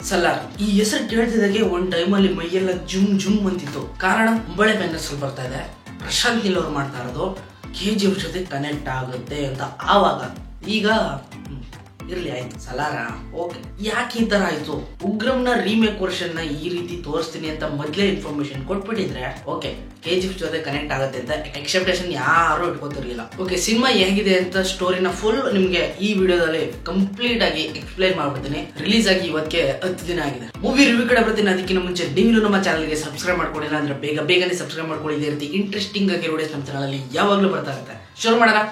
ಸಲಾರ್ ಈ ಹೆಸರು ಕೇಳ್ತಿದ್ದಾಗೆ ಒಂದ್ ಟೈಮಲ್ಲಿ ಮೈಯೆಲ್ಲ ಜುಮ್ ಜುಮ್ ಅಂತಿತ್ತು. ಕಾರಣ ಮುಂಬಳೆ ಬೆನ್ನರ್ಸಲ್ಲಿ ಬರ್ತಾ ಇದೆ, ಪ್ರಶಾಂತ್ ನೀಲ್ ಅವ್ರು ಮಾಡ್ತಾ ಇರೋದು KGF ಜೊತೆ ಕನೆಕ್ಟ್ ಆಗುತ್ತೆ ಅಂತ. ಆವಾಗ ಈಗ ಇರ್ಲಿ ಆಯ್ತು ಸಲಾರ ಓಕೆ. ಯಾಕೆ ಈ ತರ ಆಯ್ತು? ಉಗ್ರಂನ ರೀಮೇಕ್ ವರ್ಷನ್ ನ ಈ ರೀತಿ ತೋರಿಸ್ತೀನಿ ಅಂತ ಮೊದ್ಲೇ ಇನ್ಫಾರ್ಮೇಶನ್ ಕೊಟ್ಬಿಟ್ಟಿದ್ರೆ ಓಕೆ KGF ಜೊತೆ ಕನೆಕ್ಟ್ ಆಗುತ್ತೆ ಅಂತ ಎಕ್ಸೆಪ್ಟೇಷನ್ ಯಾರು ಇಟ್ಕೊತಿರ್ಲಿಲ್ಲ. ಓಕೆ, ಸಿನಿಮಾ ಹೇಗಿದೆ ಅಂತ ಸ್ಟೋರಿನ ಫುಲ್ ನಿಮ್ಗೆ ಈ ವಿಡಿಯೋದಲ್ಲಿ ಕಂಪ್ಲೀಟ್ ಆಗಿ ಎಕ್ಸ್ಪ್ಲೈನ್ ಮಾಡ್ಬಿಡ್ತೀನಿ. ರಿಲೀಸ್ ಆಗಿ ಇವತ್ತಿಗೆ 10 ದಿನ ಆಗಿದೆ. ಮೂವಿ ರಿವ್ಯೂ ಕಡೆ ಬರ್ತೀನಿ. ಅದಕ್ಕಿಂತ ಮುಂಚೆ ನೀವು ನಮ್ಮ ಚಾನಲ್ಗೆ ಸಬ್ಸ್ಕ್ರೈಬ್ ಮಾಡ್ಕೊಂಡಿಲ್ಲ ಅಂದ್ರೆ ಬೇಗನೆ ಸಬ್ಸ್ಕ್ರೈಬ್ ಮಾಡ್ಕೊಳ್ಳಿ. ಇದೇ ರೀತಿ ಇಂಟ್ರೆಸ್ಟಿಂಗ್ ಆಗಿ ವಿಡಿಯೋಸ್ ನಮ್ಮ ಚಾನಲ್ ಅಲ್ಲಿ ಯಾವಾಗ್ಲೂ ಬರ್ತಾ ಇರುತ್ತೆ. ಶುರು ಮಾಡೋಣ.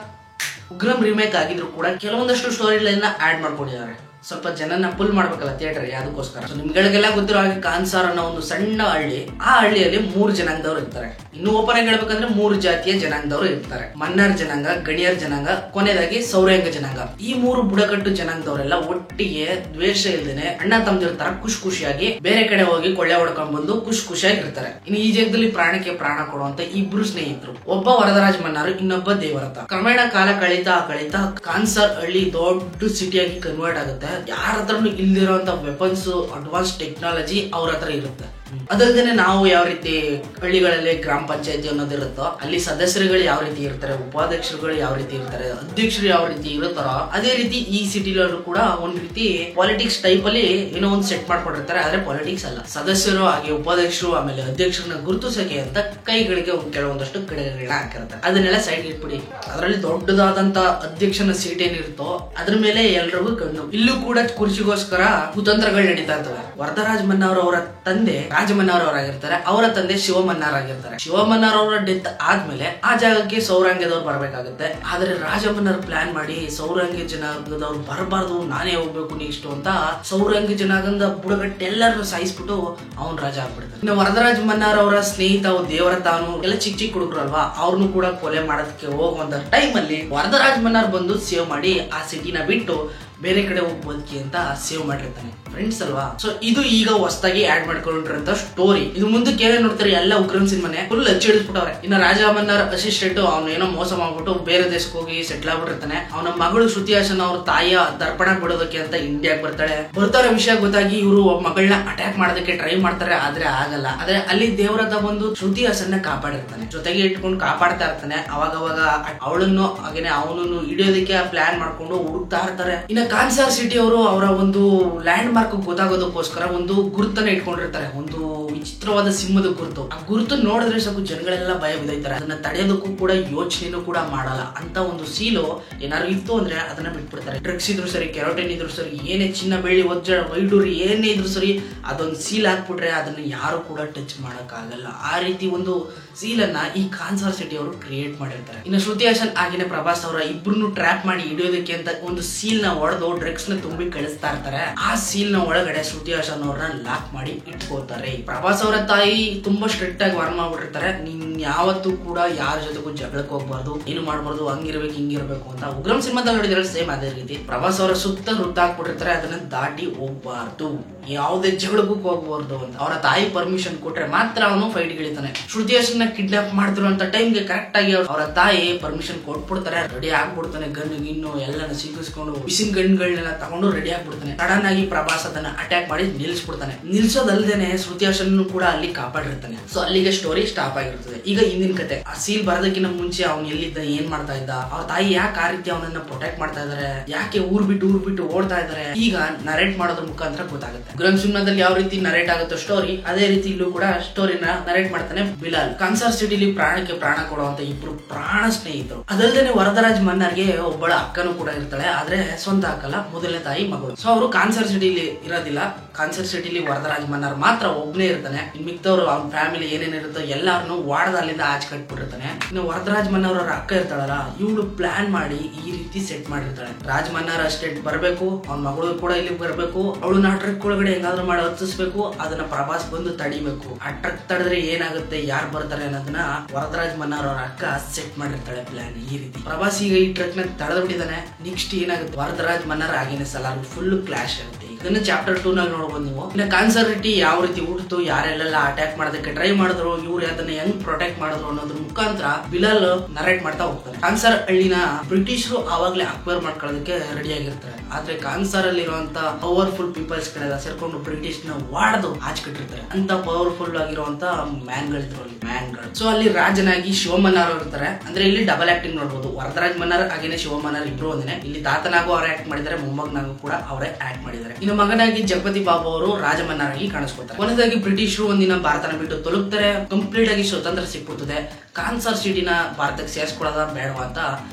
ಉಗ್ರಂ ರೀಮೇಕ್ ಆಗಿದ್ರು ಕೂಡ ಕೆಲವೊಂದಷ್ಟು ಸ್ಟೋರಿ ಲೈನ್ ಆಡ್ ಮಾಡ್ಕೊಂಡಿದ್ದಾರೆ. ಸ್ವಲ್ಪ ಜನನ ಪುಲ್ ಮಾಡ್ಬೇಕಲ್ಲ ಥಿಯೇಟರ್, ಅದಕ್ಕೋಸ್ಕರ. ನಿಮ್ಗಳಿಗೆಲ್ಲ ಗೊತ್ತಿರೋ ಹಾಗೆ ಕಾನ್ಸಾರ್ ಅನ್ನೋ ಒಂದು ಸಣ್ಣ ಹಳ್ಳಿ, ಆ ಹಳ್ಳಿಯಲ್ಲಿ 3 ಜನಾಂಗದವ್ರು ಇರ್ತಾರೆ. ಇನ್ನು ಓಪನ್ ಆಗಿ ಹೇಳ್ಬೇಕಂದ್ರೆ 3 ಜಾತಿಯ ಜನಾಂಗದವರು ಇರ್ತಾರೆ. ಮನ್ನಾರ್ ಜನಾಂಗ, ಗಣಿಯರ್ ಜನಾಂಗ, ಕೊನೆಯದಾಗಿ ಸೌರ್ಯಾಂಗ ಜನಾಂಗ. ಈ 3 ಬುಡಕಟ್ಟು ಜನಾಂಗದವರೆಲ್ಲ ಒಟ್ಟಿಗೆ ದ್ವೇಷ ಇಲ್ದೇನೆ ಅಣ್ಣ ತಮ್ಮದಿರ ತರ ಖುಷಿಯಾಗಿ ಬೇರೆ ಕಡೆ ಹೋಗಿ ಕೊಳ್ಳೆ ಹೊಡ್ಕೊಂಡ್ ಬಂದು ಖುಷಿಯಾಗಿ ಇರ್ತಾರೆ. ಇನ್ನು ಈ ಜಾಗದಲ್ಲಿ ಪ್ರಾಣಕ್ಕೆ ಪ್ರಾಣ ಕೊಡುವಂತ ಇಬ್ರು ಸ್ನೇಹಿತರು, ಒಬ್ಬ ವರದರಾಜ್ ಮನ್ನಾರ್, ಇನ್ನೊಬ್ಬ ದೇವರಥ. ಕ್ರಮೇಣ ಕಾಲ ಕಳೀತಾ ಕಾನ್ಸಾರ್ ಹಳ್ಳಿ ದೊಡ್ಡ ಸಿಟಿಯಾಗಿ ಕನ್ವರ್ಟ್ ಆಗುತ್ತೆ. ಯಾರ ಹತ್ರನು ಇಲ್ದಿರೋಂತ ವೆಪನ್ಸ್, ಅಡ್ವಾನ್ಸ್ ಟೆಕ್ನಾಲಜಿ ಅವ್ರ ಹತ್ರ ಇರುತ್ತೆ. ಅದಲ್ಲದೆ ನಾವು ಯಾವ ರೀತಿ ಹಳ್ಳಿಗಳಲ್ಲಿ ಗ್ರಾಮ ಪಂಚಾಯತಿ ಅನ್ನೋದಿರುತ್ತೋ ಅಲ್ಲಿ ಸದಸ್ಯರುಗಳು ಯಾವ ರೀತಿ ಇರ್ತಾರೆ, ಉಪಾಧ್ಯಕ್ಷರುಗಳು ಯಾವ ರೀತಿ ಇರ್ತಾರೆ, ಅಧ್ಯಕ್ಷರು ಯಾವ ರೀತಿ ಇರುತ್ತಾರೋ ಅದೇ ರೀತಿ ಈ ಸಿಟಿಲೂ ಕೂಡ ಒಂದ್ ರೀತಿ ಪಾಲಿಟಿಕ್ಸ್ ಟೈಪ್ ಅಲ್ಲಿ ಏನೋ ಒಂದು ಸೆಟ್ ಮಾಡ್ಕೊಂಡಿರ್ತಾರೆ. ಆದ್ರೆ ಪಾಲಿಟಿಕ್ಸ್ ಅಲ್ಲ, ಸದಸ್ಯರು ಹಾಗೆ ಉಪಾಧ್ಯಕ್ಷರು ಆಮೇಲೆ ಅಧ್ಯಕ್ಷರನ್ನ ಗುರುತಿಸಕ್ಕೆ ಅಂತ ಕೈಗಳಿಗೆ ಕೆಲವೊಂದಷ್ಟು ಕಡೆಗಳನ್ನ ಹಾಕಿರ್ತಾರೆ. ಅದನ್ನೆಲ್ಲ ಸೈಡ್ ಇಟ್ಬಿಡಿ. ಅದರಲ್ಲಿ ದೊಡ್ಡದಾದಂತ ಅಧ್ಯಕ್ಷನ ಸೀಟ್ ಏನಿರುತ್ತೋ ಅದ್ರ ಮೇಲೆ ಎಲ್ರಿಗೂ ಕಣ್ಣು. ಇಲ್ಲೂ ಕೂಡ ಕುರ್ಚಿಗೋಸ್ಕರ ಕುತಂತ್ರಗಳು ನಡೀತಾ ಇರ್ತವೆ. ವರದರಾಜ್ ಮನ್ನಾರ್ ಅವರ ತಂದೆ ರಾಜಮನ್ನಾರ್ ಅವರಾಗಿರ್ತಾರೆ, ಅವರ ತಂದೆ ಶಿವಮನ್ನಾರ್ ಆಗಿರ್ತಾರೆ. ಶಿವಮನ್ನಾರ್ ಅವರ ಡೆತ್ ಆದ್ಮೇಲೆ ಆ ಜಾಗಕ್ಕೆ ಸೌರಾಂಗ್ಯದವ್ರು ಬರ್ಬೇಕಾಗುತ್ತೆ. ಆದ್ರೆ ರಾಜಮನ್ನಾರ್ ಪ್ಲಾನ್ ಮಾಡಿ ಸೌರಾಂಗ್ಯ ಜನಾಂಗದವ್ರು ಬರಬಾರ್ದು, ನಾನೇ ಹೋಗ್ಬೇಕು ನೆಕ್ಸ್ಟ್ ಅಂತ ಸೌರಾಂಗ್ಯ ಜನಾಂಗದ ಬುಡಗಟ್ಟೆ ಎಲ್ಲರನ್ನು ಸಾಯಿಸ್ಬಿಟ್ಟು ಅವನ್ ರಾಜ ಆಗ್ಬಿಡ್ತಾರೆ. ಇನ್ನು ವರದರಾಜ್ ಮನ್ನಾರ್ ಅವರ ಸ್ನೇಹಿತ ದೇವರತಾನು ಎಲ್ಲ ಚಿಕ್ಕ ಹುಡುಗರು ಅಲ್ವಾ, ಅವ್ರನ್ನು ಕೂಡ ಕೊಲೆ ಮಾಡೋದಕ್ಕೆ ಹೋಗುವಂತ ಟೈಮ್ ಅಲ್ಲಿ ವರದರಾಜ್ ಮನ್ನಾರ್ ಬಂದು ಸೇವ್ ಮಾಡಿ ಆ ಸಿಟಿನ ಬಿಟ್ಟು ಬೇರೆ ಕಡೆ ಹೋಗಿ ಬದುಕಿ ಅಂತ ಸೇವ್ ಮಾಡಿರ್ತಾನೆ. ಫ್ರೆಂಡ್ಸ್ ಅಲ್ವಾ? ಸೊ ಇದು ಈಗ ಹೊಸದಾಗಿ ಆಡ್ ಮಾಡ್ಕೊಂಡಿರಂತ ಸ್ಟೋರಿ. ಇದು ಮುಂದಕ್ಕೆ ಏನೇ ನೋಡ್ತಾರೆ ಎಲ್ಲ ಉಗ್ರಂ ಸಿನಿಮಾನೆ ಫುಲ್ ಹಚ್ಚಿಡಿಸ್ಬಿಟ್ಟವ್ರೆ. ಇನ್ನ ರಾಜ ಮನ್ನಾರ್ ಅಸಿಸ್ಟೆಂಟ್ ಅವ್ನ ಏನೋ ಮೋಸ ಮಾಡ್ಬಿಟ್ಟು ಬೇರೆ ದೇಶಕ್ಕೆ ಹೋಗಿ ಸೆಟ್ಲ್ ಆಗ್ಬಿಟ್ಟಿರ್ತಾನೆ. ಅವನ ಮಗಳು ಶ್ರುತಿ ಹಾಸನ್ ಅವ್ರ ತಾಯಿಯ ದರ್ಪಣ ಬಿಡೋದಕ್ಕೆ ಅಂತ ಇಂಡಿಯಾಗ್ ಬರ್ತಾರೆ. ವಿಷಯ ಗೊತ್ತಾಗಿ ಇವರು ಮಗಳನ್ನ ಅಟ್ಯಾಕ್ ಮಾಡೋದಕ್ಕೆ ಟ್ರೈ ಮಾಡ್ತಾರೆ, ಆದ್ರೆ ಆಗಲ್ಲ. ಆದ್ರೆ ಅಲ್ಲಿ ದೇವರಥ ಬಂದು ಶ್ರುತಿ ಹಾಸನ್ನ ಕಾಪಾಡಿರ್ತಾನೆ, ಜೊತೆಗೆ ಇಟ್ಕೊಂಡು ಕಾಪಾಡ್ತಾ ಇರ್ತಾನೆ. ಅವಾಗವಾಗ ಅವಳನ್ನು ಹಾಗೇನೆ ಅವನನ್ನು ಹಿಡಿಯೋದಕ್ಕೆ ಪ್ಲಾನ್ ಮಾಡ್ಕೊಂಡು ಹುಡುಕ್ತಾ ಇರ್ತಾರೆ. ಇನ್ನ ಕಾನ್ಸಾರ್ ಸಿಟಿ ಅವರು ಅವರ ಒಂದು ಲ್ಯಾಂಡ್ ಮಾರ್ಕ್ ಗೊತ್ತಾಗೋದಕ್ಕೋಸ್ಕರ ಒಂದು ಗುರುತನ್ನ ಇಟ್ಕೊಂಡಿರ್ತಾರೆ, ಒಂದು ವಿಚಿತ್ರವಾದ ಸಿಂಹದ ಗುರುತು. ಆ ಗುರುತು ನೋಡಿದ್ರೆ ಸಾಕು ಜನಗಳೆಲ್ಲ ಭಯ ಬಿದ್ದೈತಾರೆ. ಅದನ್ನ ತಡೆಯೋದಕ್ಕೂ ಕೂಡ ಯೋಚನೆನೂ ಕೂಡ ಮಾಡಲ್ಲ. ಅಂತ ಒಂದು ಸೀಲು ಏನಾದ್ರು ಇತ್ತು ಅಂದ್ರೆ ಅದನ್ನ ಬಿಟ್ಬಿಡ್ತಾರೆ. ಡ್ರಗ್ಸ್ ಇದ್ರು ಸರಿ, ಕೆರೋಟಿನ್ ಇದ್ರು ಸರಿ, ಏನೇ ಚಿನ್ನ ಬೆಳ್ಳಿ ವಜ್ರ ವೈಡೂರಿ ಏನೇ ಇದ್ರು ಸರಿ, ಅದೊಂದು ಸೀಲ್ ಹಾಕ್ಬಿಟ್ರೆ ಅದನ್ನ ಯಾರು ಕೂಡ ಟಚ್ ಮಾಡಕ್ ಆಗಲ್ಲ. ಆ ರೀತಿ ಒಂದು ಸೀಲನ್ನ ಈ ಕಾನ್ಸಾರ್ ಸಿಟಿ ಅವರು ಕ್ರಿಯೇಟ್ ಮಾಡಿರ್ತಾರೆ. ಇನ್ನು ಶ್ರುತಿ ಹಾಸನ್ ಹಾಗೇನೆ ಪ್ರಭಾಸ್ ಅವರ ಇಬ್ರು ಟ್ರ್ಯಾಪ್ ಮಾಡಿ ಹಿಡಿಯೋದಕ್ಕೆ ಅಂತ ಒಂದು ಸೀಲ್ ನ ಹೊಡೆದು ಡ್ರಗ್ಸ್ ನ ತುಂಬಿ ಕಳಿಸ್ತಾ ಇರ್ತಾರೆ. ಆ ಸೀಲ್ ನ ಒಳಗಡೆ ಶ್ರುತಿ ಹಾಸನ್ ಅವ್ರನ್ನ ಲಾಕ್ ಮಾಡಿ ಇಟ್ಕೋತಾರೆ. ಪ್ರಭಾಸ್ ಅವರ ತಾಯಿ ತುಂಬಾ ಸ್ಟ್ರಿಕ್ಟ್ ಆಗಿ ವಾರ್ನ್ ಮಾಡ್ಬಿಟ್ಟಿರ್ತಾರೆ, ನೀನ್ ಯಾವತ್ತೂ ಕೂಡ ಯಾರ ಜೊತೆಗೂ ಜಗಳಕ್ಕೆ ಹೋಗ್ಬಾರ್ದು, ಏನು ಮಾಡ್ಬಾರ್ದು, ಹಂಗಿರ್ಬೇಕು ಹಿಂಗಿರ್ಬೇಕು ಅಂತ. ಉಗ್ರಂ ಸಿನಿಮಾದಲ್ಲಿ ನೋಡಿದ್ರೆ ಸೇಮ್ ಅದೇ ರೀತಿ ಪ್ರಭಾಸ್ ಅವರ ಸುತ್ತ ವೃತ್ತ ಹಾಕ್ಬಿಟ್ಟಿರ್ತಾರೆ, ಅದನ್ನ ದಾಟಿ ಹೋಗ್ಬಾರ್ದು, ಯಾವುದೇ ಜಗಳಕ್ಕೂ ಹೋಗ್ಬಾರ್ದು ಅಂತ. ಅವರ ತಾಯಿ ಪರ್ಮಿಷನ್ ಕೊಟ್ರೆ ಮಾತ್ರ ಅವನು ಫೈಟ್ ಗಿಳಿತಾನೆ. ಶ್ರುತಿ ಹಾಸನ್ ಕಿಡ್ನಾಪ್ ಮಾಡ್ತಿರುವಂತ ಟೈಮ್ಗೆ ಕರೆಕ್ಟ್ ಆಗಿ ಅವರ ತಾಯಿ ಪರ್ಮಿಷನ್ ಕೊಟ್ಬಿಡ್ತಾರೆ. ರೆಡಿ ಆಗ್ಬಿಡ್ತಾನೆ, ಗನ್ ಗಿನ್ನು ಎಲ್ಲಾನು ಸಿಗಿಸ್ಕೊಂಡು ಬಿಸಿನ್ ಗನ್ಗಳನ್ನೆಲ್ಲ ತಗೊಂಡು ರೆಡಿ ಆಗ್ಬಿಡ್ತಾನೆ. ಸಡನ್ ಆಗಿ ಪ್ರಭಾಸ್ ಅದನ್ನ ಅಟ್ಯಾಕ್ ಮಾಡಿ ನಿಲ್ಸ್ಬಿಡ್ತಾನೆ. ನಿಲ್ಸೋದಲ್ದೇನೆ ಶ್ರುತಿ ಹಾಸನ್ ಕೂಡ ಅಲ್ಲಿ ಕಾಪಾಡಿರ್ತಾನೆ. ಸೊ ಅಲ್ಲಿಗೆ ಸ್ಟೋರಿ ಸ್ಟಾಪ್ ಆಗಿರ್ತದೆ. ಈಗ ಹಿಂದಿನ ಕತೆ, ಆ ಸೀಲ್ ಬರೋದಕ್ಕಿಂತ ಮುಂಚೆ ಅವ್ನು ಎಲ್ಲಿದ್ದ, ಏನ್ ಮಾಡ್ತಾ ಇದ್ದ, ಅವ್ರ ತಾಯಿ ಯಾಕೆ ಆ ರೀತಿ ಅವನನ್ನ ಪ್ರೊಟೆಕ್ಟ್ ಮಾಡ್ತಾ ಇದಾರೆ, ಯಾಕೆ ಊರ್ ಬಿಟ್ಟು ಓಡ್ತಾ ಇದಾರೆ, ಈಗ ನರೇಟ್ ಮಾಡೋದ್ರ ಮುಖಾಂತರ ಗೊತ್ತಾಗುತ್ತೆ. ಉಗ್ರಂ ಸಿನಿಮಾದಲ್ಲಿ ಯಾವ ರೀತಿ ನರೇಟ್ ಆಗುತ್ತೋ ಸ್ಟೋರಿ, ಅದೇ ರೀತಿ ಇಲ್ಲೂ ಕೂಡ ಸ್ಟೋರಿನ ನರೇಟ್ ಮಾಡ್ತಾನೆ ಬಿಲಾಲ್. ಕಾನ್ಸಾರ್ ಸಿಟಿಲಿ ಪ್ರಾಣಕ್ಕೆ ಪ್ರಾಣ ಕೊಡುವಂತ ಇಬ್ರು ಪ್ರಾಣ ಸ್ನೇಹಿತರು. ಅದಲ್ಲದೆ ವರದರಾಜ್ ಮನ್ನಾರ್ಗೆ ಒಬ್ಬಳ ಅಕ್ಕನೂ ಕೂಡ ಇರ್ತಾಳೆ, ಆದ್ರೆ ಸ್ವಂತ ಅಕ್ಕಲ್ಲ, ಮೊದಲನೇ ತಾಯಿ ಮಗಳು. ಸೊ ಅವರು ಕಾನ್ಸರ್ ಸಿಟಿಲಿ ಇರೋದಿಲ್ಲ. ಕಾನ್ಸರ್ ಸಿಟಿಲಿ ವರದರಾಜ್ ಮನ್ನಾರ್ ಮಾತ್ರ ಒಬ್ನೇ ಇರ್ತಾನೆ. ಮಿಕ್ತವ್ರು ಅವ್ನ ಫ್ಯಾಮಿಲಿ ಏನೇನಿರುತ್ತೋ ಎಲ್ಲಾರನು ವಾಡದ ಅಲ್ಲಿಂದ ಆಚೆ ಕಟ್ಬಿಟ್ಟಿರ್ತಾನೆ. ಇನ್ನು ವರದರಾಜ್ ಮನ್ನಾರ್ ಅವ್ರ ಅಕ್ಕ ಇರ್ತಾಳಲ್ಲ, ಇವಳು ಪ್ಲಾನ್ ಮಾಡಿ ಈ ರೀತಿ ಸೆಟ್ ಮಾಡಿರ್ತಾಳೆ. ರಾಜ್ ಮನ್ನಾರ್ ಅಸ್ಟೇಟ್ ಬರ್ಬೇಕು, ಅವ್ನ ಮಗಳು ಕೂಡ ಇಲ್ಲಿ ಬರ್ಬೇಕು, ಅವಳನ್ನ ಟ್ರಕ್ ಒಳಗಡೆ ಹೆಂಗಾದ್ರೂ ಮಾಡಿ ಹತ್ತಿಸ್ಬೇಕು, ಅದನ್ನ ಪ್ರಭಾಸ್ ಬಂದು ತಡಿಬೇಕು. ಆ ಟ್ರಕ್ ತಡೆದ್ರೆ ಏನಾಗುತ್ತೆ, ಯಾರು ಬರ್ತಾರೆ ಅನ್ನೋದನ್ನ ವರದರಾಜ್ ಮನ್ನಾರ್ ಅವ್ರ ಅಕ್ಕ ಸೆಟ್ ಮಾಡಿರ್ತಾಳೆ ಪ್ಲಾನ್. ಈ ರೀತಿ ಪ್ರಭಾಸ್ ಈಗ ಈ ಟ್ರಕ್ ನ ತಡೆದು ಬಿಟ್ಟಿದ್ದಾನೆ. ನೆಕ್ಸ್ಟ್ ಏನಾಗುತ್ತೆ, ವರದರಾಜ್ ಮನ್ನಾರ್ ಆಗಿನ ಸಲಾರ್ ಫುಲ್ ಕ್ಲಾಶ್ ಆಗುತ್ತೆ. ಇದನ್ನ ಚಾಪ್ಟರ್ 2 ನಲ್ಲಿ ನೋಡ್ಬೋದು ನೀವು. ಇನ್ನು ಕಾನ್ಸರ್ ಸಿಟಿ ಯಾವ ರೀತಿ ಹುಟ್ಟಿತು, ಯಾರೆಲ್ಲ ಅಟ್ಯಾಕ್ ಮಾಡೋದಕ್ಕೆ ಟ್ರೈ ಮಾಡಿದ್ರು, ಇವ್ರು ಅದನ್ನ ಹೆಂಗ್ ಪ್ರೊಟೆಕ್ಟ್ ಮಾಡಿದ್ರು ಅನ್ನೋದ್ರ ಮುಖಾಂತರ ಬಿಲಾಲ್ ನರೇಟ್ ಮಾಡ್ತಾ ಹೋಗ್ತಾರೆ. ಕಾನ್ಸರ್ ಹಳ್ಳಿನ ಬ್ರಿಟಿಷರು ಆವಾಗ್ಲೇ ಅಕ್ವೈರ್ ಮಾಡ್ಕೊಳ್ಳೋದಕ್ಕೆ ರೆಡಿ ಆಗಿರ್ತಾರೆ. ಆದ್ರೆ ಕಾನ್ಸರ್ ಅಲ್ಲಿರುವಂತ ಪವರ್ಫುಲ್ ಪೀಪಲ್ಸ್ ಗಳೆಲ್ಲ ಸೇರ್ಕೊಂಡು ಬ್ರಿಟಿಷ್ ನ ವಾಡ್ದು ಹಾಚ್ಕಿಟ್ಟಿರ್ತಾರೆ ಅಂತ ಪವರ್ಫುಲ್ ಆಗಿರುವಂತ ಮ್ಯಾನ್ಗಳಿದ್ರು ಮ್ಯಾನ್ಗಳು. ಸೊ ಅಲ್ಲಿ ರಾಜನಾಗಿ ಶಿವಮನ್ನಾರ್ ಇರ್ತಾರೆ. ಅಂದ್ರೆ ಇಲ್ಲಿ ಡಬಲ್ ಆಕ್ಟಿಂಗ್ ನೋಡಬಹುದು. ವರದರಾಜ್ ಮನ್ನಾರ್ ಹಾಗೇನೆ ಶಿವಮನ್ನಾರ್ ಇಬ್ರು ಒಂದೇನೆ. ಇಲ್ಲಿ ತಾತನಾಗೂ ಅವರೇ ಆಕ್ಟ್ ಮಾಡಿದ್ದಾರೆ, ಮೊಮ್ಮಗನಾಗೂ ಕೂಡ ಅವರೇ ಆಕ್ಟ್ ಮಾಡಿದ್ದಾರೆ. ಇನ್ನು ಮಗನಾಗಿ ಜಗಪತಿ ಬಾಬು ಅವರು ರಾಜಮನ್ನಾರ್ ಆಗಿ ಕಾಣಿಸ್ಕೊತಾರೆ. ಕೊನೆಯದಾಗಿ ಬ್ರಿಟಿಷರು ಒಂದಿನ ಭಾರತನ ಬಿಟ್ಟು ತೊಲಗ್ತಾರೆ. ಕಂಪ್ಲೀಟ್ ಆಗಿ ಸ್ವತಂತ್ರ ಸಿಕ್ಬಿಡ್ತದೆ. ಕಾನ್ಸರ್ ಸಿಟಿನ ಭಾರತಕ್ಕೆ ಸೇರಿಸ್ಕೊಳ್ಳೋದ ಬೇಡವಾ ಅಂತ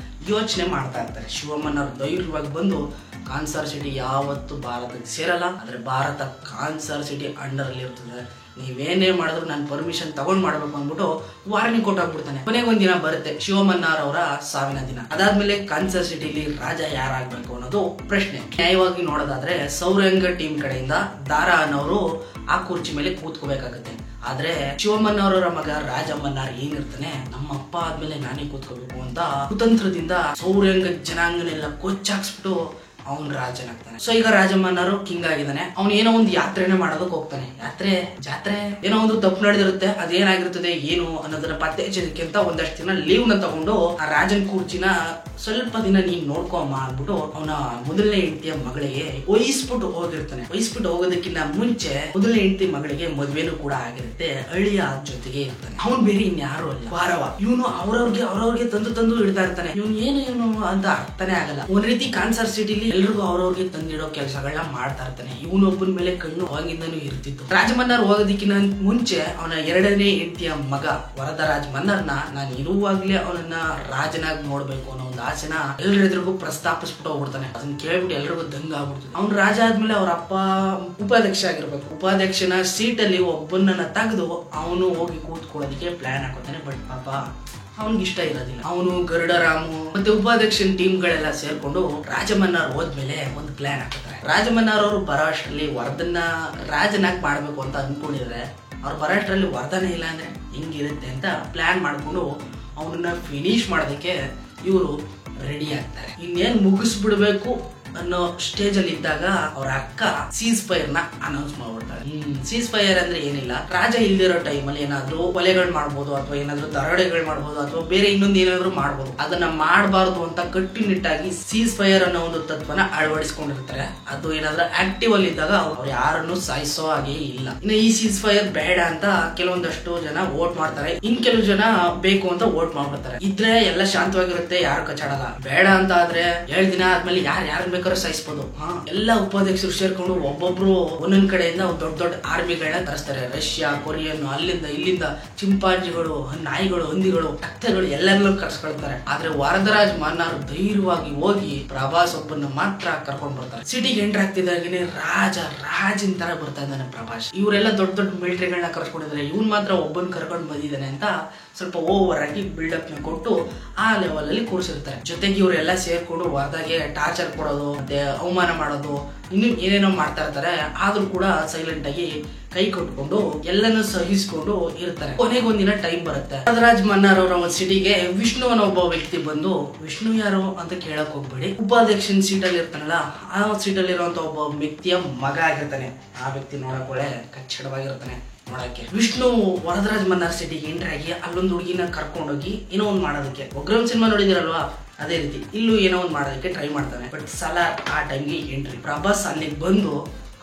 ಯೋಚನೆ ಮಾಡ್ತಾ ಇರ್ತಾರೆ. ಶಿವಮನ್ನರು ಧೈರ್ಯವಾಗಿ ಬಂದು ಕಾನ್ಸರ್ ಸಿಟಿ ಯಾವತ್ತು ಭಾರತಕ್ಕೆ ಸೇರಲ್ಲ, ಆದ್ರೆ ಭಾರತ ಕಾನ್ಸರ್ ಸಿಟಿ ಅಂಡರ್ ಅಲ್ಲಿ ಇರ್ತದೆ, ನೀವೇನೇ ಮಾಡಿದ್ರು ನಾನು ಪರ್ಮಿಷನ್ ತಗೊಂಡ್ ಮಾಡ್ಬೇಕು ಅಂದ್ಬಿಟ್ಟು ವಾರ್ನಿಂಗ್ ಕೊಟ್ಟಾಗ್ಬಿಡ್ತಾನೆ. ಕೊನೆಗೊಂದಿನ ಬರುತ್ತೆ ಶಿವಮನ್ನಾರ್ ಅವರ ಸಾವಿನ ದಿನ. ಅದಾದ್ಮೇಲೆ ಕಾನ್ಸರ್ ಸಿಟಿಲಿ ರಾಜ ಯಾರಾಗ್ಬೇಕು ಅನ್ನೋದು ಪ್ರಶ್ನೆ. ನ್ಯಾಯವಾಗಿ ನೋಡೋದಾದ್ರೆ ಸೌರಂಗ ಟೀಮ್ ಕಡೆಯಿಂದ ದಾರಾ ಅನ್ನೋರು ಆ ಕುರ್ಚಿ ಮೇಲೆ ಕೂತ್ಕೋಬೇಕಾಗತ್ತೆ. ಆದ್ರೆ ಶಿವಮನ್ನವರ ಮಗ ರಾಜಮನ್ನಾರ್ ಏನಿರ್ತಾನೆ, ನಮ್ಮ ಅಪ್ಪ ಆದ್ಮೇಲೆ ನಾನೇ ಕೂತ್ಕೋಬೇಕು ಅಂತ ಕುತಂತ್ರದಿಂದ ಸೌರಂಗ ಜನಾಂಗನೆಲ್ಲ ಕೊಚ್ಚಾಕ್ಸ್ಬಿಟ್ಟು ಅವನ್ ರಾಜನಾಗ್ತಾನೆ. ಸೊ ಈಗ ರಾಜಮನ್ನಾರು ಕಿಂಗ್ ಆಗಿದ್ದಾನೆ. ಅವ್ನು ಏನೋ ಒಂದು ಯಾತ್ರೆನೇ ಮಾಡೋದಕ್ಕೆ ಹೋಗ್ತಾನೆ. ಜಾತ್ರೆ ಏನೋ ಒಂದು ತಪ್ಪು ನಡೆದಿರುತ್ತೆ. ಅದೇನಾಗಿರ್ತದೆ ಏನು ಅನ್ನೋದನ್ನ ಪತ್ತೆ ಹಚ್ಚೋದಕ್ಕೆ ಅಂತ ಒಂದಷ್ಟು ದಿನ ಲೀವ್ ನ ತಗೊಂಡು ಆ ರಾಜನ್ ಕುರ್ಚಿನ ಸ್ವಲ್ಪ ದಿನ ನೀನ್ ನೋಡ್ಕೊಮ್ಮ ಅಂದ್ಬಿಟ್ಟು ಅವನ ಮೊದಲನೇ ಹೆಂಡತಿಯ ಮಗಳಿಗೆ ವಹಿಸ್ಬಿಟ್ಟು ಹೋಗಿರ್ತಾನೆ. ವಹಿಸ್ಬಿಟ್ಟು ಹೋಗೋದಕ್ಕಿಂತ ಮುಂಚೆ ಮೊದಲನೇ ಹೆಂಡತಿ ಮಗಳಿಗೆ ಮದ್ವೆನೂ ಕೂಡ ಆಗಿರುತ್ತೆ. ಅಳಿಯ ಜೊತೆಗೆ ಇರ್ತಾನೆ. ಅವನ್ ಬೇರೆ ಇನ್ಯಾರು ಅಲ್ಲ, ವಾರವ. ಇವನು ಅವ್ರವ್ರಿಗೆ ತಂದು ಇಡ್ತಾ ಇರ್ತಾನೆ. ಇವನು ಅಂತ ಅರ್ಥನೇ ಆಗಲ್ಲ. ಒಂದ್ ರೀತಿ ಕಾನ್ಸರ್ ಸಿಟಿಲಿ ಎಲ್ರಿಗೂ ಅವ್ರವ್ರಿಗೆ ತಂದಿಡೋ ಕೆಲಸಗಳನ್ನ ಮಾಡ್ತಾ ಇರ್ತಾನೆ. ಇವನೊಬ್ಬನ ಮೇಲೆ ಕಣ್ಣು ಅವಾಗಿಂದನೂ ಇರ್ತಿತ್ತು. ರಾಜಮನ್ನಾರ್ ಹೋಗೋದಕ್ಕಿಂತ ಮುಂಚೆ ಅವನ ಎರಡನೇ ಹೆಂಡತಿಯ ಮಗ ವರದರಾಜ್ ಮನ್ನರ್ನ ನಾನು ಇರುವಾಗ್ಲೇ ಅವನನ್ನ ರಾಜನಾಗಿ ನೋಡ್ಬೇಕು ಅನ್ನೋ ಒಂದು ಆಸೆನ ಎಲ್ರೆದ್ರಿಗೂ ಪ್ರಸ್ತಾಪಿಸ್ಬಿಟ್ಟು ಹೋಗ್ಬಿಡ್ತಾನೆ. ಅದನ್ನ ಕೇಳ್ಬಿಟ್ಟು ಎಲ್ರಿಗೂ ದಂಗ ಆಗ್ಬಿಡ್ತದೆ. ಅವ್ನು ರಾಜ ಆದ್ಮೇಲೆ ಅವ್ರ ಅಪ್ಪ ಉಪಾಧ್ಯಕ್ಷ ಆಗಿರ್ಬೇಕು. ಉಪಾಧ್ಯಕ್ಷನ ಸೀಟಲ್ಲಿ ಒಬ್ಬನನ್ನ ತೆಗೆದು ಅವನು ಹೋಗಿ ಕೂತ್ಕೊಳ್ಳೋದಕ್ಕೆ ಪ್ಲಾನ್ ಹಾಕೋತಾನೆ. ಬಟ್ ಪಾಪ ಅವನಿಗೆ ಇಷ್ಟ ಇರೋದಿಲ್ಲ. ಅವನು ಗರುಡರಾಮು ಮತ್ತೆ ಉಪಾಧ್ಯಕ್ಷನ್ ಟೀಮ್ ಗಳೆಲ್ಲ ಸೇರ್ಕೊಂಡು ರಾಜಮನ್ನಾರ್ ಹೋದ್ಮೇಲೆ ಒಂದು ಪ್ಲಾನ್ ಹಾಕ್ತಾರೆ. ರಾಜಮನ್ನಾರ್ ಅವರು ಬರೋ ಅಷ್ಟರಲ್ಲಿ ವರದನ್ನ ರಾಜನಾಗಿ ಮಾಡ್ಬೇಕು ಅಂತ ಅನ್ಕೊಂಡಿದ್ರೆ, ಅವ್ರು ಬರೋ ಅಷ್ಟರಲ್ಲಿ ವರದನೇ ಇಲ್ಲ ಅಂದ್ರೆ ಹಿಂಗಿರುತ್ತೆ ಅಂತ ಪ್ಲಾನ್ ಮಾಡ್ಕೊಂಡು ಅವನನ್ನ ಫಿನಿಶ್ ಮಾಡೋದಕ್ಕೆ ಇವರು ರೆಡಿ ಆಗ್ತಾರೆ. ಇನ್ನೇನ್ ಮುಗಿಸ್ಬಿಡ್ಬೇಕು ಅನ್ನೋ ಸ್ಟೇಜ್ ಅಲ್ಲಿ ಇದ್ದಾಗ ಅವ್ರ ಅಕ್ಕ ಸೀಸ್ ಫೈರ್ ನ ಅನೌನ್ಸ್ ಮಾಡ್ಬಿಡ್ತಾರೆ. ಸೀಸ್ ಫೈರ್ ಅಂದ್ರೆ ಏನಿಲ್ಲ, ರಾಜ ಇಲ್ದಿರೋ ಟೈಮ್ ಅಲ್ಲಿ ಏನಾದ್ರು ಕೊಲೆಗಳು ಮಾಡ್ಬೋದು ಅಥವಾ ಏನಾದ್ರು ದರೋಡೆಗಳು ಮಾಡ್ಬೋದು ಅಥವಾ ಬೇರೆ ಇನ್ನೊಂದು ಏನಾದ್ರು ಮಾಡ್ಬೋದು. ಅದನ್ನ ಮಾಡಬಾರ್ದು ಅಂತ ಕಟ್ಟುನಿಟ್ಟಾಗಿ ಸೀಸ್ ಫೈರ್ ಅನ್ನೋ ಒಂದು ತತ್ವನ ಅಳವಡಿಸ್ಕೊಂಡಿರ್ತಾರೆ. ಅದು ಏನಾದ್ರೂ ಆಕ್ಟಿವ್ ಅಲ್ಲಿ ಇದ್ದಾಗ ಅವ್ರು ಯಾರನ್ನು ಸಾಯಿಸೋ ಹಾಗೆ ಇಲ್ಲ. ಇನ್ನು ಈ ಸೀಸ್ ಫೈರ್ ಬೇಡ ಅಂತ ಕೆಲವೊಂದಷ್ಟು ಜನ ವೋಟ್ ಮಾಡ್ತಾರೆ. ಇನ್ ಕೆಲವು ಜನ ಬೇಕು ಅಂತ ವೋಟ್ ಮಾಡ್ಬಿಡ್ತಾರೆ. ಇದ್ರೆ ಎಲ್ಲ ಶಾಂತವಾಗಿರುತ್ತೆ, ಯಾರು ಕಚಾಡಲ್ಲ. ಬೇಡ ಅಂತ ಆದ್ರೆ 7 ದಿನ ಆದ್ಮೇಲೆ ಯಾರು ಬೇಕಾದ್ರೂ ಸಾಯಿಸ್ಬೋದು. ಎಲ್ಲ ಉಪಾಧ್ಯಕ್ಷರು ಸೇರ್ಕೊಂಡು ಒಬ್ಬೊಬ್ರು ಒಂದೊಂದ್ ಕಡೆಯಿಂದ ದೊಡ್ಡ ಆರ್ಮಿಗಳನ್ನ ತರಿಸ್ತಾರೆ. ರಷ್ಯಾ, ಕೊರಿಯನ್, ಅಲ್ಲಿಂದ ಇಲ್ಲಿಂದ ಚಿಂಪಾಂಜಿಗಳು, ನಾಯಿಗಳು, ಹಂದಿಗಳು, ಕತ್ತೆಗಳು ಎಲ್ಲರನ್ನೂ ಕರ್ಸ್ಕೊಳ್ತಾರೆ. ಆದ್ರೆ ವರದರಾಜ್ ಮನ್ನಾರ್ ಧೈರ್ಯವಾಗಿ ಹೋಗಿ ಪ್ರಭಾಸ್ ಒಬ್ಬನ ಮಾತ್ರ ಕರ್ಕೊಂಡ್ ಬರ್ತಾರೆ. ಸಿಟಿಗೆ ಎಂಟ್ರ್ ಆಗ್ತಿದ್ದಾಗೇನೆ ರಾಜನ್ ತರ ಬರ್ತಾ ಇದ್ದಾನೆ ಪ್ರಭಾಸ್. ಇವರೆಲ್ಲ ದೊಡ್ಡ ಮಿಲಿಟರಿಗಳನ್ನ ಕರ್ಸ್ಕೊಂಡಿದ್ದಾರೆ, ಇವನ್ ಮಾತ್ರ ಒಬ್ಬನ್ ಕರ್ಕೊಂಡ್ ಬಂದಿದ್ದಾನೆ ಅಂತ ಸ್ವಲ್ಪ ಓವರ್ ಆಗಿ ಬಿಲ್ಡಪ್ ನ ಕೊಟ್ಟು ಆ ಲೆವೆಲ್ ಅಲ್ಲಿ ಕೂರಿಸಿರ್ತಾರೆ. ಜೊತೆಗೆ ಇವರೆಲ್ಲ ಸೇರ್ಕೊಂಡು ವರದಾಗೆ ಟಾರ್ಚರ್ ಕೊಡೋದು ಮತ್ತೆ ಅವಮಾನ ಮಾಡೋದು ಇನ್ನು ಏನೇನೋ ಮಾಡ್ತಾ ಇರ್ತಾರೆ. ಆದ್ರೂ ಕೂಡ ಸೈಲೆಂಟ್ ಆಗಿ ಕೈ ಕೊಟ್ಕೊಂಡು ಎಲ್ಲನೂ ಸಹಿಸ್ಕೊಂಡು ಇರ್ತಾರೆ. ಕೊನೆಗೊಂದಿನ ಟೈಮ್ ಬರುತ್ತೆ. ವರದರಾಜ್ ಮನ್ನಾರ್ ಅವರ ಒಂದು ಸಿಟಿಗೆ ವಿಷ್ಣು ಅನ್ನೋ ಒಬ್ಬ ವ್ಯಕ್ತಿ ಬಂದು, ವಿಷ್ಣು ಯಾರು ಅಂತ ಕೇಳಕ್ ಹೋಗ್ಬೇಡಿ, ಉಪಾಧ್ಯಕ್ಷನ್ ಸೀಟಲ್ಲಿ ಇರ್ತಾನಲ್ಲ ಆ ಸೀಟಲ್ಲಿ ಇರುವಂತ ಒಬ್ಬ ವ್ಯಕ್ತಿಯ ಮಗ ಆಗಿರ್ತಾನೆ. ಆ ವ್ಯಕ್ತಿ ನೋಡಕ್ ಒಳ್ಳೆ ಕಚ್ಚಡವಾಗಿರ್ತಾನೆ ನೋಡಕ್ಕೆ. ವಿಷ್ಣು ವರದರಾಜ್ ಮನ್ನಾರ್ ಸಿಟಿಗೆ ಎಂಟ್ರಿ ಆಗಿ ಅಲ್ಲೊಂದು ಹುಡುಗಿನ ಕರ್ಕೊಂಡೋಗಿ ಏನೋ ಒಂದ್ ಮಾಡೋದಕ್ಕೆ, ಒಗ್ರಂ ಸಿನಿಮಾ ನೋಡಿದಿರಲ್ವಾ ಅದೇ ರೀತಿ ಇಲ್ಲೂ ಏನೋ ಒಂದ್ ಮಾಡೋದಕ್ಕೆ ಟ್ರೈ ಮಾಡ್ತಾನೆ. ಬಟ್ ಸಲಾರ್ ಆ ಟೈಮ್ಗೆ ಎಂಟ್ರಿ. ಪ್ರಭಾಸ್ ಅಲ್ಲಿಗೆ ಬಂದು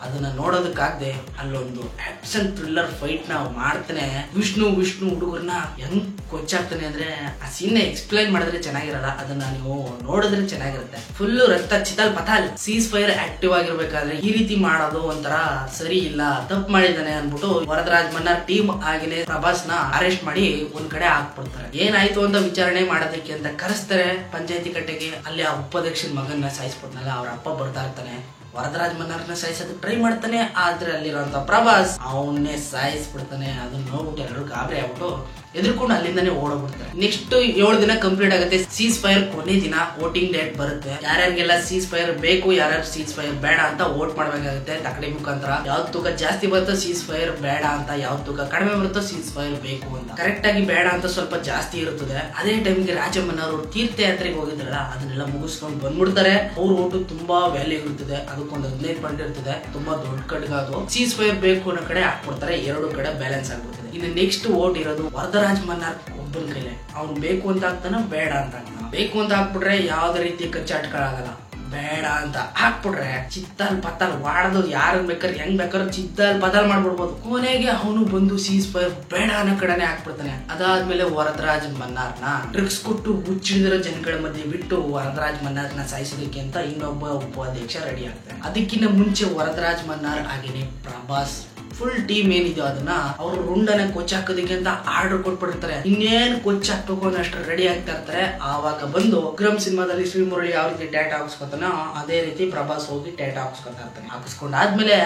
ಅದನ್ನ ನೋಡೋದಕ್ಕಾಗದೆ ಅಲ್ಲೊಂದು ಆಕ್ಷನ್ ಥ್ರಿಲ್ಲರ್ ಫೈಟ್ ನ ಮಾಡ್ತಾನೆ. ವಿಷ್ಣು ಹುಡುಗರನ್ನ ಹೆಂಗ್ ಕೊಚ್ಚಾಗ್ತಾನೆ ಅಂದ್ರೆ ಆ ಸೀನ್ ಎಕ್ಸ್ಪ್ಲೈನ್ ಮಾಡಿದ್ರೆ ಚೆನ್ನಾಗಿರಲ್ಲ, ಅದನ್ನ ನೀವು ನೋಡಿದ್ರೆ ಚೆನ್ನಾಗಿರುತ್ತೆ. ಫುಲ್ ರಕ್ತ ಚಿತಲ್ ಪತಾಲ್. ಸೀಸ್ ಫೈರ್ ಆಕ್ಟಿವ್ ಆಗಿರ್ಬೇಕಾದ್ರೆ ಈ ರೀತಿ ಮಾಡೋದು ಒಂಥರ ಸರಿ ಇಲ್ಲ, ತಪ್ಪು ಮಾಡಿದ್ದಾನೆ ಅನ್ಬಿಟ್ಟು ವರದರಾಜ್ ಮನ್ನಾರ್ ಟೀಮ್ ಆಗಿನೇ ಪ್ರಭಾಸ್ ನ ಅರೆಸ್ಟ್ ಮಾಡಿ ಒಂದ್ ಕಡೆ ಹಾಕ್ಬಿಡ್ತಾರೆ. ಏನಾಯ್ತು ಅಂತ ವಿಚಾರಣೆ ಮಾಡೋದಕ್ಕೆ ಅಂತ ಕರೆಸ್ತಾರೆ ಪಂಚಾಯತಿ ಕಟ್ಟೆಗೆ. ಅಲ್ಲಿ ಆ ಉಪಾಧ್ಯಕ್ಷನ ಮಗನ್ನ ಸಾಯಿಸ್ಬಿಟ್ನಲ್ಲ ಅವ್ರ ಅಪ್ಪ ಬರ್ತಾ ಇರ್ತಾನೆ. ವರದರಾಜ್ ಮನ್ನಾರ್ನ ಸಾಯಿಸೋದಕ್ಕೆ ಟ್ರೈ ಮಾಡ್ತಾನೆ. ಆದ್ರೆ ಅಲ್ಲಿರುವಂತ ಪ್ರಭಾಸ್ ಅವನ್ನೇ ಸಾಯಿಸ್ಬಿಡ್ತಾನೆ. ಅದನ್ನ ನೋಡ್ಬಿಟ್ಟು ಎಲ್ಲರೂ ಗಾಬರಿ ಆಗ್ಬಿಟ್ಟು ಎದ್ರುಕೊಂಡು ಅಲ್ಲಿಂದಾನೆ ಓಡೋಗ್ಬಿಡ್ತಾರೆ. ನೆಕ್ಸ್ಟ್ 7 ದಿನ ಕಂಪ್ಲೀಟ್ ಆಗುತ್ತೆ. ಸೀಸ್ ಫೈರ್ ಕೊನೆ ದಿನ ವೋಟಿಂಗ್ ಡೇಟ್ ಬರುತ್ತೆ. ಯಾರ್ಯಾರಿಗೆಲ್ಲ ಸೀಸ್ ಫೈರ್ ಬೇಕು, ಯಾರ್ಯಾರು ಸೀಸ್ ಫೈರ್ ಬೇಡ ಅಂತ ವೋಟ್ ಮಾಡ್ಬೇಕಾಗುತ್ತೆ ತಕಡೆ ಮುಖಾಂತರ. ಯಾವ್ದು ತೂಕ ಜಾಸ್ತಿ ಬರುತ್ತೋ ಸೀಸ್ ಫೈರ್ ಬೇಡ ಅಂತ, ಯಾವ್ದು ತೂಕ ಕಡಿಮೆ ಬರುತ್ತೋ ಸೀಸ್ ಫೈರ್ ಬೇಕು ಅಂತ. ಕರೆಕ್ಟ್ ಆಗಿ ಬೇಡ ಅಂತ ಸ್ವಲ್ಪ ಜಾಸ್ತಿ ಇರುತ್ತದೆ. ಅದೇ ಟೈಮ್ಗೆ ರಾಜಮನ್ನಾರ್ ಅವರು ತೀರ್ಥಯಾತ್ರೆಗೆ ಹೋಗಿದ್ರಲ್ಲ ಅದನ್ನೆಲ್ಲ ಮುಗಿಸ್ಕೊಂಡು ಬಂದ್ಬಿಡ್ತಾರೆ. ಅವ್ರ ಓಟು ತುಂಬಾ ವ್ಯಾಲ್ಯೂ ಇರ್ತದೆ, ಅದಕ್ಕೊಂದು 15 ಪಾಯಿಂಟ್ ಇರ್ತದೆ, ತುಂಬಾ ದೊಡ್ಡ ಕಡ್ಗ. ಅದು ಸೀಸ್ ಫೈರ್ ಬೇಕು ಅನ್ನೋ ಕಡೆ ಹಾಕ್ಬಿಡ್ತಾರೆ, 2 ಕಡೆ ಬ್ಯಾಲೆನ್ಸ್ ಆಗ್ಬಿಡ್ತದೆ. ಇನ್ನು ನೆಕ್ಸ್ಟ್ ವೋಟ್ ಇರೋದು ವರದರಾಜ್ ಮನ್ನಾರ್ ಒಬ್ಬನ ಕೈಲೆ. ಅವ್ನು ಬೇಕು ಅಂತ ಹಾಕ್ತಾನ, ಬೇಡ ಅಂತ ಹಾಕ್ತಾನ. ಬೇಕು ಅಂತ ಹಾಕ್ಬಿಟ್ರೆ ಯಾವ್ದೇ ರೀತಿ ಕಚ್ಚಾಟಗಳಾಗಲ್ಲ, ಬೇಡ ಅಂತ ಹಾಕ್ಬಿಟ್ರೆ ಚಿತ್ತಲ್ ಪತ್ತಲ್ ವಾಡದು ಯಾರು ಬೇಕಾದ್ರೆ ಹೆಂಗ್ ಬೇಕಾದ್ರೆ ಚಿತ್ತಲ್ ಪತ್ತಲ್ ಮಾಡ್ಬಿಡ್ಬೋದು. ಕೊನೆಗೆ ಅವನು ಬಂದು ಸೀಸ್ ಫೈರ್ ಬೇಡ ಅನ್ನೋ ಕಡೆನೆ ಹಾಕ್ಬಿಡ್ತಾನೆ. ಅದಾದ್ಮೇಲೆ ವರದರಾಜ್ ಮನ್ನಾರ್ನ ಡ್ರಗ್ಸ್ ಕೊಟ್ಟು ಹುಚ್ಚಿಡಿದಿರೋ ಜನಗಳ ಮಧ್ಯೆ ಬಿಟ್ಟು ವರದರಾಜ್ ಮನ್ನಾರ್ನ ಸಾಯಿಸೋದಕ್ಕೆ ಅಂತ ಇನ್ನೊಬ್ಬ ಉಪಾಧ್ಯಕ್ಷ ರೆಡಿ ಆಗ್ತಾನೆ. ಅದಕ್ಕಿಂತ ಮುಂಚೆ ವರದರಾಜ್ ಮನ್ನಾರ್ ಹಾಗೇನೆ ಪ್ರಭಾಸ್ ಫುಲ್ ಟೀಮ್ ಏನಿದೆಯೋ ಅದನ್ನ ಅವ್ರು ರುಂಡನ ಕೊಚ್ಚಾಕೋದಕ್ಕೆ ಅಂತ ಆರ್ಡರ್ ಕೊಟ್ಬಿಡ್ತಾರೆ. ಇನ್ನೇನ್ ಕೊಚ್ಚಾಕ್ಬೇಕು ಅನ್ನೋಷ್ಟು ರೆಡಿ ಆಗ್ತಾ ಇರ್ತಾರೆ. ಆವಾಗ ಬಂದು ವಿಕ್ರಮ್ ಸಿನಿಮಾದಲ್ಲಿ ಶ್ರೀಮುರಳಿ ಯಾವ ರೀತಿ ಟ್ಯಾಟ್ ಹಾಕ್ಸ್ಕೊತಾನೋ ಅದೇ ರೀತಿ ಪ್ರಭಾಸ್ ಹೋಗಿ ಟ್ಯಾಟ್ ಹಾಕ್ಸ್ಕೊತಾ ಇರ್ತಾನೆ. ಹಾಕಿಸ್ಕೊಂಡಾದ್ಮೇಲೆ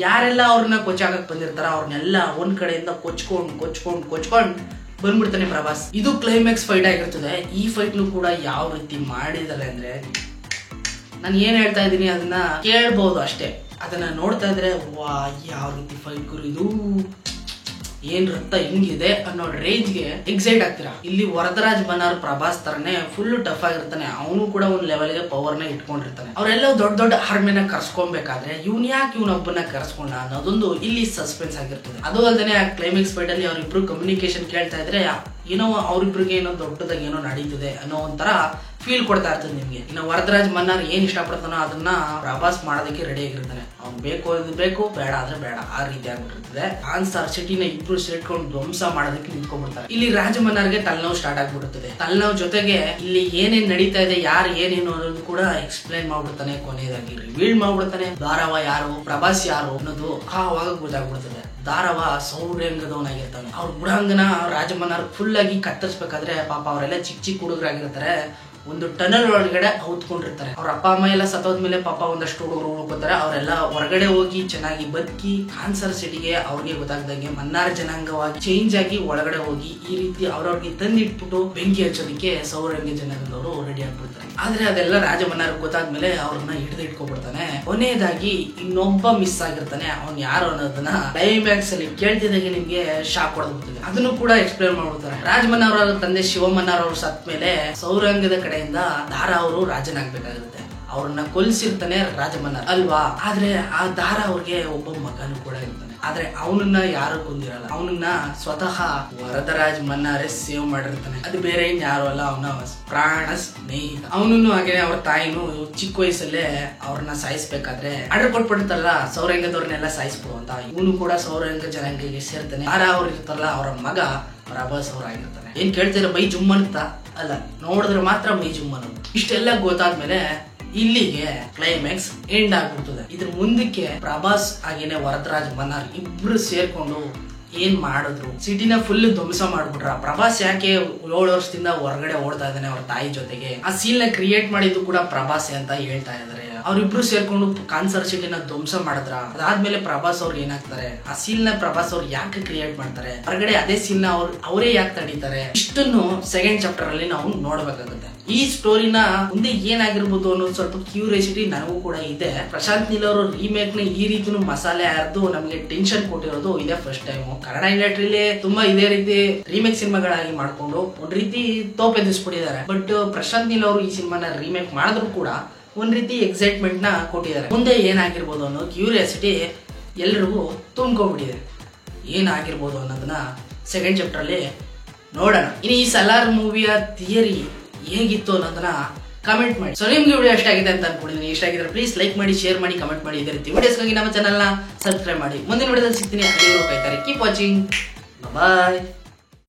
ಯಾರೆಲ್ಲ ಅವ್ರನ್ನ ಕೊಚ್ಚಾಕಕ್ ಬಂದಿರ್ತಾರ ಅವ್ರನ್ನೆಲ್ಲ ಒಂದ್ ಕಡೆಯಿಂದ ಕೊಚ್ಕೊಂಡ್ ಬಂದ್ಬಿಡ್ತಾನೆ ಪ್ರಭಾಸ್. ಇದು ಕ್ಲೈಮ್ಯಾಕ್ಸ್ ಫೈಟ್ ಆಗಿರ್ತದೆ. ಈ ಫೈಟ್ ಕೂಡ ಯಾವ ರೀತಿ ಮಾಡಿದಾರೆ ಅಂದ್ರೆ ನಾನು ಏನ್ ಹೇಳ್ತಾ ಇದ್ದೀನಿ ಅದನ್ನ ಕೇಳ್ಬಹುದು ಅಷ್ಟೇ. ಅದನ್ನ ನೋಡ್ತಾ ಇದ್ರೆ ವಾ ಯಾವ ರೀತಿ ಫೈಟ್ ಗುರು ಇದು, ಏನ್ ರಕ್ತ ಹಿಂಗಿದೆ ಅನ್ನೋ ರೇಂಜ್ಗೆ ಎಕ್ಸೈಟ್ ಆಗ್ತೀರಾ. ಇಲ್ಲಿ ವರದರಾಜ್ ಮನ್ನಾರ್ ಪ್ರಭಾಸ್ ತರನೇ ಫುಲ್ ಟಫ್ ಆಗಿರ್ತಾನೆ. ಅವನು ಕೂಡ ಒಂದ್ ಲೆವೆಲ್ಗೆ ಪವರ್ ನ ಇಟ್ಕೊಂಡಿರ್ತಾನೆ. ಅವರೆಲ್ಲ ದೊಡ್ಡ ಆರ್ಮಿನ ಕರ್ಸ್ಕೊಬೇಕಾದ್ರೆ ಇವ್ನ್ ಯಾಕೆ ಇವನೊಬ್ಬನ ಕರ್ಸ್ಕೊಂಡ ಅನ್ನೋದೊಂದು ಇಲ್ಲಿ ಸಸ್ಪೆನ್ಸ್ ಆಗಿರ್ತದೆ. ಅದು ಅಲ್ಲದೆ ಆ ಕ್ಲೈಮ್ಯಾಕ್ಸ್ ಫೈಟ್ ಅಲ್ಲಿ ಅವ್ರಿಬ್ರು ಕಮ್ಯುನಿಕೇಶನ್ ಕೇಳ್ತಾ ಇದ್ರೆ ಏನೋ ಅವ್ರಿಬ್ರಿಗೆ ಏನೋ ದೊಡ್ಡದಾಗಿ ಏನೋ ನಡೀತಿದೆ ಅನ್ನೋ ಒಂಥರ ಫೀಲ್ ಕೊಡ್ತಾ ಇರ್ತದೆ ನಿಮ್ಗೆ. ಇನ್ನು ವರದರಾಜ್ ಮನ್ನಾರ್ ಏನ್ ಇಷ್ಟಪಡ್ತಾನೋ ಅದನ್ನ ಪ್ರಭಾಸ್ ಮಾಡೋದಕ್ಕೆ ರೆಡಿ ಆಗಿರ್ತಾನೆ. ಅವ್ನು ಬೇಕು ಬೇಡ ಆದ್ರೆ ಬೇಡ ಆ ರೀತಿ ಆಗ್ಬಿಟ್ಟಿರ್ತದೆ. ಆನ್ಸರ್ ಸಿಟಿನ ಇಬ್ರು ಸೇರ್ಕೊಂಡು ಧ್ವಂಸ ಮಾಡೋದಕ್ಕೆ ನಿಂತ್ಕೊಂಡ್ಬಿಡ್ತಾರೆ. ಇಲ್ಲಿ ರಾಜ ಮನ್ನಾರ್ಗೆ ತಲೆನೋವು ಸ್ಟಾರ್ಟ್ ಆಗ್ಬಿಡುತ್ತದೆ. ತಲೆನೋವು ಜೊತೆಗೆ ಇಲ್ಲಿ ಏನೇನ್ ನಡೀತಾ ಇದೆ ಯಾರು ಏನೇನು ಅನ್ನೋದು ಕೂಡ ಎಕ್ಸ್ಪ್ಲೈನ್ ಮಾಡ್ಬಿಡ್ತಾನೆ. ಕೊನೆಯದಾಗಿ ರಿವೀಲ್ ಮಾಡ್ಬಿಡ್ತಾನೆ. ದಾರವ ಯಾರು ಪ್ರಭಾಸ್ ಯಾರು ಅನ್ನೋದು ಆವಾಗ ಗೊತ್ತಾಗ್ಬಿಡ್ತದೆ. ದಾರವ ಸೌರ್ಯಂಗದವನಾಗಿರ್ತಾನೆ. ಅವ್ರ ಗುಡಾಂಗನ ರಾಜಮನ್ನಾರ್ ಫುಲ್ ಆಗಿ ಕತ್ತರಿಸ್ಬೇಕಾದ್ರೆ ಪಾಪ ಅವರೆಲ್ಲ ಚಿಕ್ಕ ಹುಡುಗರಾಗಿರ್ತಾರೆ. ಒಂದು ಟನಲ್ ಒಳಗಡೆ ಔತ್ಕೊಂಡಿರ್ತಾರೆ. ಅವ್ರ ಅಪ್ಪ ಅಮ್ಮ ಎಲ್ಲ ಸತ್ತೋದ್ಮೇಲೆ ಪಾಪ ಒಂದಷ್ಟು ಹುಡುಗರು ಉಳ್ಕೋತಾರೆ. ಅವರೆಲ್ಲ ಹೊರಗಡೆ ಹೋಗಿ ಚೆನ್ನಾಗಿ ಬದುಕಿ ಕಾನ್ಸರ್ ಸಿಟಿಗೆ ಅವ್ರಿಗೆ ಗೊತ್ತಾಗ್ದಂಗೆ ಮನ್ನಾರ್ ಜನಾಂಗವಾಗಿ ಚೇಂಜ್ ಆಗಿ ಒಳಗಡೆ ಹೋಗಿ ಈ ರೀತಿ ಅವ್ರವ್ರಿಗೆ ತಂದಿಟ್ಬಿಟ್ಟು ಬೆಂಕಿ ಹಚ್ಚೋದಕ್ಕೆ ಸೌರಂಗ ಜನಾಂಗದವರು ರೆಡಿ ಆಗ್ಬಿಡ್ತಾರೆ. ಆದ್ರೆ ಅದೆಲ್ಲ ರಾಜ ಮನ್ನಾರ್ ಗೊತ್ತಾದ್ಮೇಲೆ ಅವ್ರನ್ನ ಹಿಡಿದು ಇಟ್ಕೊಬಿಡ್ತಾನೆ. ಕೊನೆಯದಾಗಿ ಇನ್ನೊಬ್ಬ ಮಿಸ್ ಆಗಿರ್ತಾನೆ. ಅವ್ನ್ ಯಾರು ಅನ್ನೋದನ್ನ ಕ್ಲೈಮ್ಯಾಕ್ಸ್ ಅಲ್ಲಿ ಕೇಳ್ತಿದ್ದಾಗೆ ನಿಮ್ಗೆ ಶಾಕ್ ಹೊಡೆದ್ಬಿಡ್ತದೆ. ಅದನ್ನು ಕೂಡ ಎಕ್ಸ್ಪ್ಲೇನ್ ಮಾಡ್ಬಿಡ್ತಾರೆ. ರಾಜ ಮನ್ನಾರ್ ಅವರ ತಂದೆ ಶಿವಮನ್ನಾರ್ ಅವರು ಸತ್ ಮೇಲೆ ಸೌರಂಗದ ಕಡೆಯಿಂದ ದಾರ ಅವರು ರಾಜನಾಗ್ಬೇಕಾಗುತ್ತೆ. ಅವ್ರನ್ನ ಕೊಲ್ಸಿರ್ತಾನೆ ರಾಜ ಮನ್ನಾರ್ ಅಲ್ವಾ. ಆದ್ರೆ ಆ ದಾರ ಅವ್ರಿಗೆ ಒಬ್ಬ ಮಗನು ಕೂಡ ಇರ್ತಾನೆ. ಆದ್ರೆ ಅವನನ್ನ ಯಾರು ಕೊಂದಿರಲ್ಲ. ಅವನನ್ನ ಸ್ವತಃ ವರದರಾಜ್ ಮನ್ನಾರೇ ಸೇವ್ ಮಾಡಿರ್ತಾನೆ. ಅದು ಬೇರೆ ಯಾರು ಅಲ್ಲ, ಅವನ ಪ್ರಾಣ ಸ್ನೇಹಿತ. ಅವನನ್ನು ಹಾಗೆ ಅವ್ರ ತಾಯಿನೂ ಚಿಕ್ಕ ವಯಸ್ಸಲ್ಲೇ ಅವ್ರನ್ನ ಸಾಯಿಸ್ಬೇಕಾದ್ರೆ ಆರ್ಡರ್ ಕೊಟ್ಬಿಡ್ತಾರಲ್ಲ ಸೌರಂಗದವ್ರನ್ನೆಲ್ಲ ಸಾಯಿಸ್ಬಿಡು ಅಂತ. ಇವನು ಕೂಡ ಸೌರಂಗ ಜನಾಂಗಕ್ಕೆ ಸೇರ್ತಾನೆ. ದಾರ ಅವ್ರು ಇರ್ತಾರಲ್ಲ ಅವರ ಮಗ ಪ್ರಭಾಸ್ ಅವ್ರು ಆಗಿರ್ತಾನೆ. ಏನ್ ಕೇಳ್ತೀರ ಮೈ ಜುಮ್ಮನ್ತ ಅಲ್ಲ, ನೋಡಿದ್ರೆ ಮಾತ್ರ ಮೈ ಜುಮ್ಮನ್. ಇಷ್ಟೆಲ್ಲ ಗೊತ್ತಾದ್ಮೇಲೆ ಇಲ್ಲಿಗೆ ಕ್ಲೈಮ್ಯಾಕ್ಸ್ ಎಂಡ್ ಆಗ್ಬಿಡ್ತದೆ. ಇದ್ರ ಮುಂದಕ್ಕೆ ಪ್ರಭಾಸ್ ಹಾಗೇನೆ ವರದರಾಜ್ ಮನ್ನಾರ್ ಇಬ್ರು ಸೇರ್ಕೊಂಡು ಏನ್ ಮಾಡಿದ್ರು, ಸಿಟಿನ ಫುಲ್ ಧ್ವಂಸ ಮಾಡ್ಬಿಟ್ರ. ಪ್ರಭಾಸ್ ಯಾಕೆ 7 ವರ್ಷದಿಂದ ಹೊರಗಡೆ ಓಡ್ತಾ ಇದ್ದಾನೆ ಅವ್ರ ತಾಯಿ ಜೊತೆಗೆ, ಆ ಸೀನ್ ನ ಕ್ರಿಯೇಟ್ ಮಾಡಿದ್ದು ಕೂಡ ಪ್ರಭಾಸ್ ಅಂತ ಹೇಳ್ತಾ ಇದಾರೆ. ಅವ್ರಿಬ್ರು ಸೇರ್ಕೊಂಡು ಕಾನ್ಸರ್ ಸಿಟಿನ ಧ್ವಂಸ ಮಾಡಿದ್ರ. ಅದಾದ್ಮೇಲೆ ಪ್ರಭಾಸ್ ಅವ್ರು ಏನಾಗ್ತಾರೆ, ಆ ಸೀನ್ ನ ಪ್ರಭಾಸ್ ಅವ್ರು ಯಾಕೆ ಕ್ರಿಯೇಟ್ ಮಾಡ್ತಾರೆ, ಹೊರಗಡೆ ಅದೇ ಸೀನ್ ನ ಅವರೇ ಯಾಕೆ ತಡೀತಾರೆ, ಇಷ್ಟನ್ನು ಸೆಕೆಂಡ್ ಚಾಪ್ಟರ್ ಅಲ್ಲಿ ನಾವು ನೋಡ್ಬೇಕಾಗುತ್ತೆ. ಈ ಸ್ಟೋರಿನ ಮುಂದೆ ಏನಾಗಿರ್ಬೋದು ಅನ್ನೋದು ಸ್ವಲ್ಪ ಕ್ಯೂರಿಯಾಸಿಟಿ ನನಗೂ ಕೂಡ ಇದೆ. ಪ್ರಶಾಂತ್ ನೀಲ್ ಅವರು ರೀಮೇಕ್ ನ ಈ ರೀತಿನೂ ಮಸಾಲೆ ಹರಿದು ನಮಗೆ ಟೆನ್ಷನ್ ಕೊಟ್ಟಿರೋದು ಇದೇ ಫಸ್ಟ್ ಟೈಮ್. ಕನ್ನಡ ಇಂಡಸ್ಟ್ರಿಲಿ ತುಂಬಾ ಇದೇ ರೀತಿ ರೀಮೇಕ್ ಸಿನಿಮಾಗಳಾಗಿ ಮಾಡ್ಕೊಂಡು ಒಂದ್ ರೀತಿ ತೋಪೆದಿಸ್ಬಿಟ್ಟಿದ್ದಾರೆ. ಬಟ್ ಪ್ರಶಾಂತ್ ನೀಲ್ ಅವರು ಈ ಸಿನಿಮಾನ ರೀಮೇಕ್ ಮಾಡಿದ್ರು ಕೂಡ ಒಂದ್ ರೀತಿ ಎಕ್ಸೈಟ್ಮೆಂಟ್ ನ ಕೊಟ್ಟಿದ್ದಾರೆ. ಮುಂದೆ ಏನಾಗಿರ್ಬೋದು ಅನ್ನೋ ಕ್ಯೂರಿಯಾಸಿಟಿ ಎಲ್ರಿಗೂ ತುಂಬ್ಕೊಂಡ್ಬಿಟ್ಟಿದೆ. ಏನಾಗಿರ್ಬೋದು ಅನ್ನೋದನ್ನ ಸೆಕೆಂಡ್ ಚಾಪ್ಟರ್ ಅಲ್ಲಿ ನೋಡೋಣ. ಇನ್ನು ಈ ಸಲಾರ್ ಮೂವಿಯ ಥಿಯರಿ ಹೇಗಿತ್ತು ಅನ್ನೋದನ್ನ ಕಮೆಂಟ್ ಮಾಡಿ. ಸೊ ನಿಮ್ಗೆ ವಿಡಿಯೋ ಇಷ್ಟ ಆಗಿದೆ ಅಂತ ಅನ್ಕೊಂಡಿದ್ದೀನಿ. ಇಷ್ಟ ಆಗಿದ್ರೆ ಪ್ಲೀಸ್ ಲೈಕ್ ಮಾಡಿ, ಶೇರ್ ಮಾಡಿ, ಕಮೆಂಟ್ ಮಾಡಿ. ಇದೇ ರೀತಿ ವಿಡಿಯೋಸ್ಗಾಗಿ ನಮ್ಮ ಚಾನಲ್ ನ ಸಬ್ಸ್ಕ್ರೈಬ್ ಮಾಡಿ. ಮುಂದಿನ ವಿಡಿಯೋದಲ್ಲಿ ಸಿಗ್ತೀನಿ. ಅಲ್ಲಿವರೆಗೂ ಕಾಯ್ತಾರೆ. Keep watching. ಬಾಯ್.